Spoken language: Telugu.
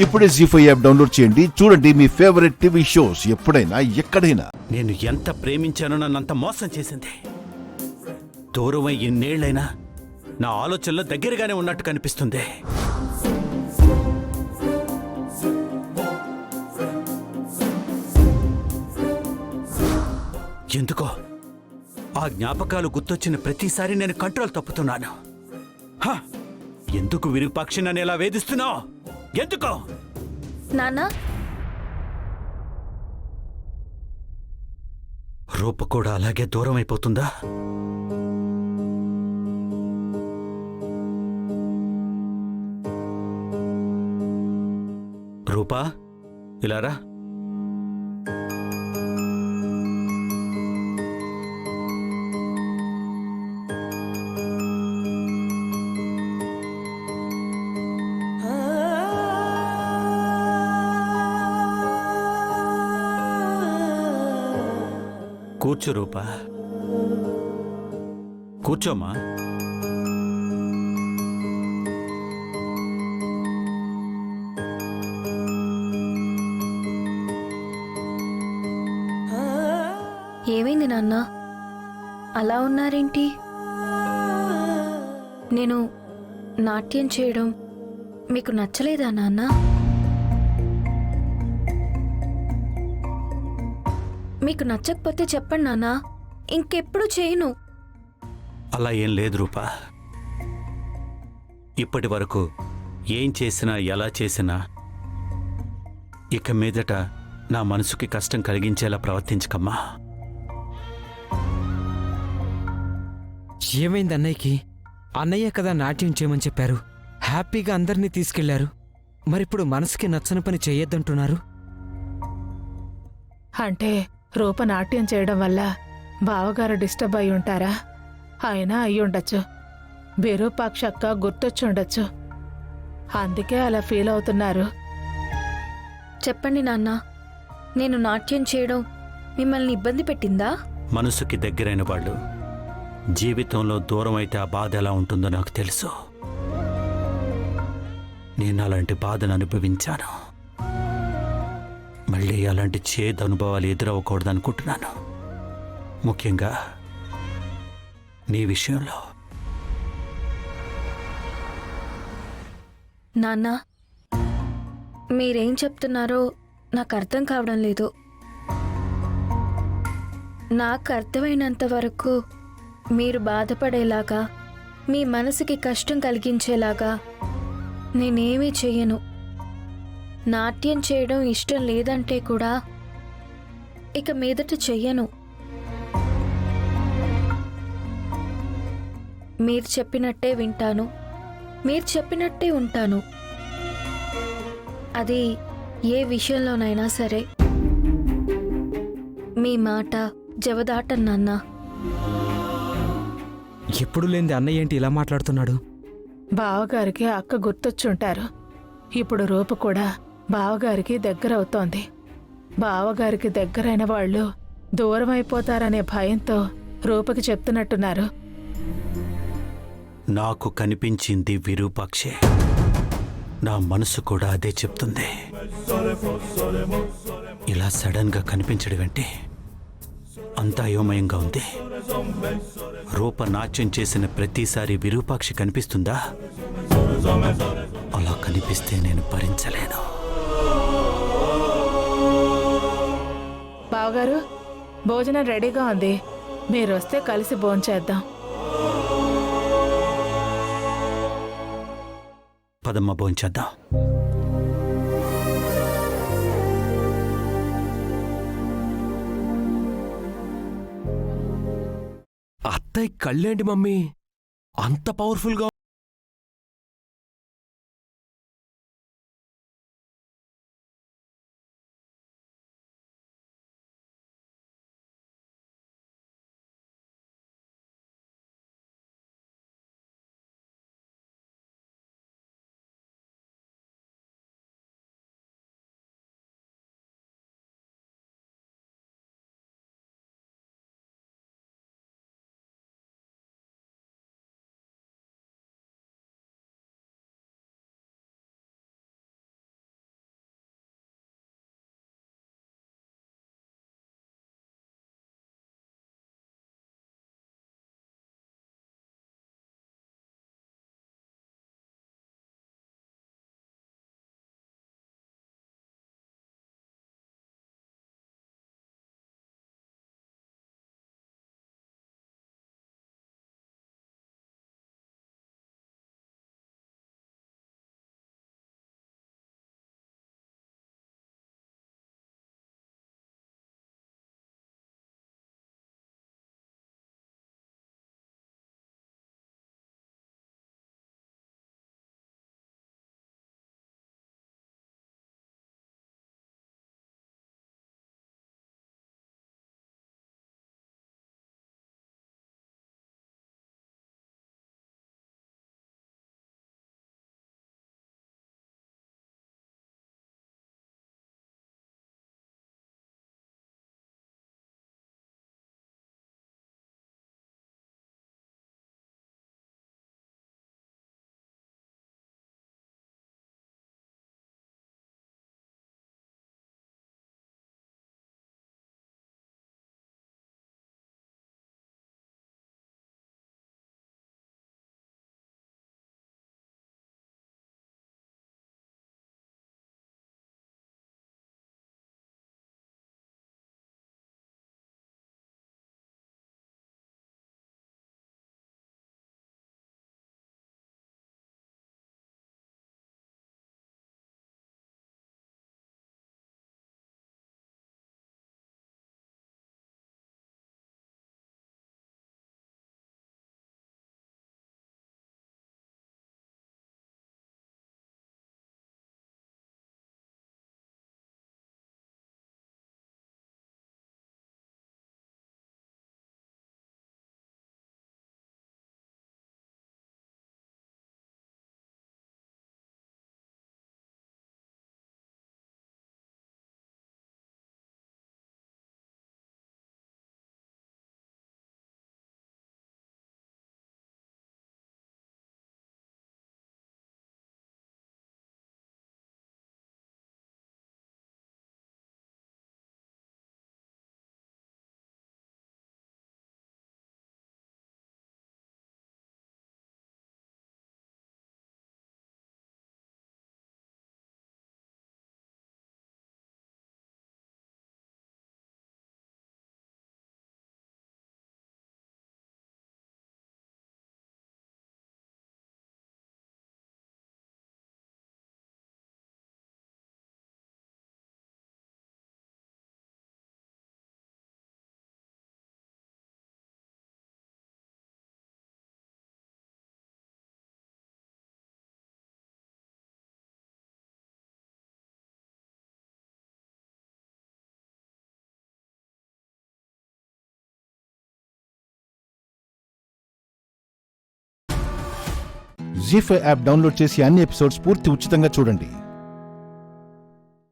ఇప్పుడే జీ5 యాప్ డౌన్లోడ్ చేయండి. చూడండి మీ ఫేవరెట్ టీవీ షోస్ ఎప్పుడైనా ఎక్కడైనా. నేను ఎంత ప్రేమించానో నన్నంత మోసం చేసింది. దూరమై ఎన్నేళ్లైనా నా ఆలోచనలో దగ్గరగానే ఉన్నట్టు కనిపిస్తుంది. ఎందుకో ఆ జ్ఞాపకాలు గుర్తొచ్చిన ప్రతిసారి నేను కంట్రోల్ తప్పుతున్నాను. ఎందుకు విరూపాక్షి నన్ను ఎలా వేధిస్తున్నావు? ఎందుకో? నాన్నా, రూప కూడా అలాగే దూరం అయిపోతుందా? రూపా, ఇలారా. కూర్చో రూపా, కూర్చోమ్మా. ఏమైంది నాన్న? అలా ఉన్నారేంటి? నేను నాట్యం చేయడం మీకు నచ్చలేదా నాన్న? మీకు నచ్చకపోతే చెప్పండి నాన్న, ఇంకెప్పుడు చేయను. అలా ఏం లేదు రూపా. ఇప్పటి వరకు ఏం చేసినా ఎలా చేసినా ఇక మీదట నా మనసుకి కష్టం కలిగించేలా ప్రవర్తించకమ్మా. ఏమైంది అన్నయ్యకి? అన్నయ్య కదా నాట్యం చేయమని చెప్పారు, హ్యాపీగా అందరినీ తీసుకెళ్లారు. మరిప్పుడు మనసుకి నచ్చని పని చెయ్యొద్దంటున్నారు. అంటే రూప నాట్యం చేయడం వల్ల బావగారు డిస్టర్బ్ అయి ఉంటారా? అయినా అయ్యుండొచ్చు. విరూపాక్షక్క గుర్తొచ్చుండొచ్చు, అందుకే అలా ఫీల్ అవుతున్నారు. చెప్పండి నాన్న, నేను నాట్యం చేయడం మిమ్మల్ని ఇబ్బంది పెట్టిందా? మనసుకి దగ్గరైన వాళ్ళు జీవితంలో దూరం అయితే ఆ బాధ ఎలా ఉంటుందో నాకు తెలుసు. నేను అలాంటి బాధను అనుభవించాను. మళ్ళీ అలాంటి చేదు అనుభవాలు ఎదురవ్వకూడదనుకుంటున్నాను. ముఖ్యంగా నీ విషయంలో. నాన్న, మీరేం చెప్తున్నారో నాకు అర్థం కావడం లేదు. నాకు అర్థమైనంత వరకు మీరు బాధపడేలాగా, మీ మనసుకి కష్టం కలిగించేలాగా నేనేమీ చెయ్యను. నాట్యం చేయడం ఇష్టం లేదంటే కూడా ఇక మీదట చెయ్యను. మీరు చెప్పినట్టే వింటాను, మీరు చెప్పినట్టే ఉంటాను. అది ఏ విషయంలోనైనా సరే. మీ మాట జవదాటను నాన్న. ఎప్పుడు లేనిది అన్నయ్య ఏంటి ఇలా మాట్లాడుతున్నాడు? బావగారికి అక్క గుర్తొచ్చుంటారు. ఇప్పుడు రూప కూడా బావగారికి దగ్గరవుతోంది. బావగారికి దగ్గరైన వాళ్ళు దూరమైపోతారనే భయంతో రూపకి చెప్తున్నట్టున్నారు. నాకు కనిపించింది విరూపాక్షే. నా మనసు కూడా అదే చెప్తుంది. ఇలా సడన్ గా కనిపించడం ఏంటి? అంతా అయోమయంగా ఉంది. రూప నాట్యం చేసిన ప్రతిసారి విరూపాక్షి కనిపిస్తుందా? అలా కనిపిస్తే నేను భరించలేను. బావగారు, భోజనం రెడీగా ఉంది, మీరు వస్తే కలిసి భోంచేద్దాం. పదమ్మ, భోంచేద్దాం. అత్తయ్య కళ్ళేంటి మమ్మీ అంత పవర్ఫుల్గా జీ5 యాప్ డౌన్లోడ్ చేసి అన్ని ఎపిసోడ్స్ పూర్తి ఉచితంగా చూడండి.